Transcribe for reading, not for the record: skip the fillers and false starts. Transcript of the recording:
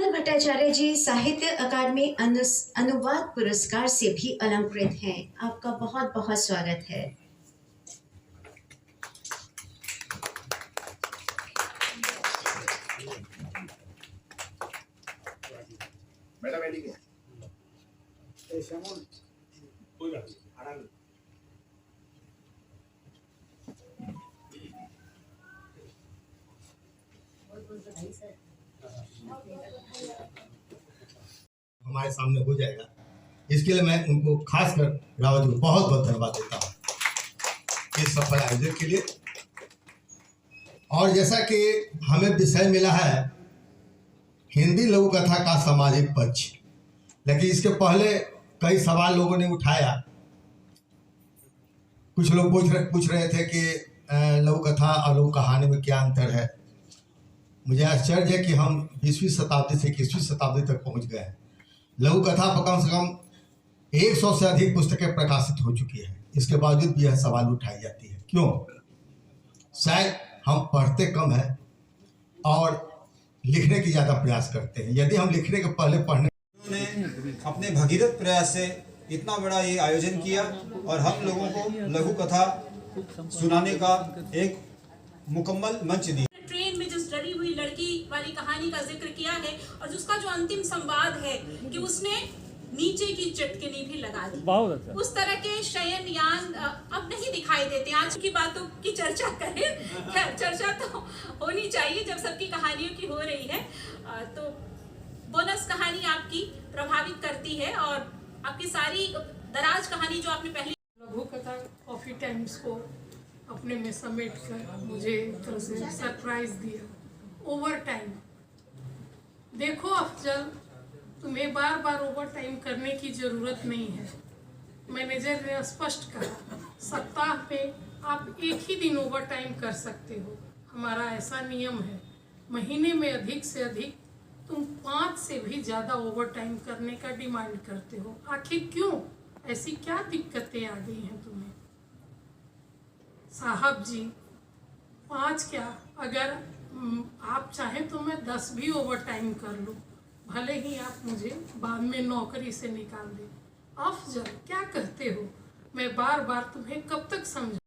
अमल भट्टाचार्य जी साहित्य अकादमी अनुवाद पुरस्कार से भी अलंकृत हैं। आपका बहुत बहुत स्वागत है। हमारे सामने हो जाएगा, इसके लिए मैं उनको खासकर रावत जी को बहुत बहुत धन्यवाद देता हूँ इस सफल आयोजन के लिए। और जैसा कि हमें विषय मिला है हिंदी लघु कथा का सामाजिक पक्ष, लेकिन इसके पहले कई सवाल लोगों ने उठाया। कुछ लोग पूछ रहे थे कि लघु कथा और लघु कहानी में क्या अंतर है। मुझे आश्चर्य है कि हम 20वीं शताब्दी से 21वीं शताब्दी तक पहुंच गए हैं। लघु कथा पर कम से कम 100 से अधिक पुस्तकें प्रकाशित हो चुकी है, इसके बावजूद भी यह सवाल उठाई जाती है क्यों? शायद हम पढ़ते कम है और लिखने की ज़्यादा प्रयास करते हैं। यदि हम लिखने के पहले पढ़ने ने अपने भगीरथ प्रयास से इतना बड़ा ये आयोजन किया और हम लोगों को लघु कथा सुनाने का एक मुकम्मल मंच दिया। ट्रेन में जिस डरी हुई लड़की वाली कहानी का जिक्र किया है और जिसका जो अंतिम संवाद है कि उसने नीचे की चटकनी भी लगा दी, उस तरह के शयन यान अब नहीं दिखाई देते। आज की बातों की चर्चा करें, खैर चर्चा तो होनी चाहिए जब सबकी कहानियों की हो रही है। तो बोनस कहानी आपकी प्रभावित करती है और आपकी सारी दराज कहानी जो आपने पहले लघु कथा कॉफी टाइम्स को अपने में समेट कर मुझे एक तरह से सरप्राइज दिया। ओवर टाइम देखो अफजल, तुम्हें बार बार ओवर टाइम करने की ज़रूरत नहीं है। मैनेजर ने स्पष्ट कहा सप्ताह में आप एक ही दिन ओवर टाइम कर सकते हो। हमारा ऐसा नियम है, महीने में अधिक से अधिक तुम 5 से भी ज़्यादा ओवर टाइम करने का डिमांड करते हो। आखिर क्यों? ऐसी क्या दिक्कतें आ गई हैं तुम्हें? साहब जी 5 क्या, अगर आप चाहें तो मैं 10 भी ओवर टाइम कर लूँ, भले ही आप मुझे बाद में नौकरी से निकाल दें। अफजल क्या कहते हो? मैं बार बार तुम्हें कब तक समझाऊं?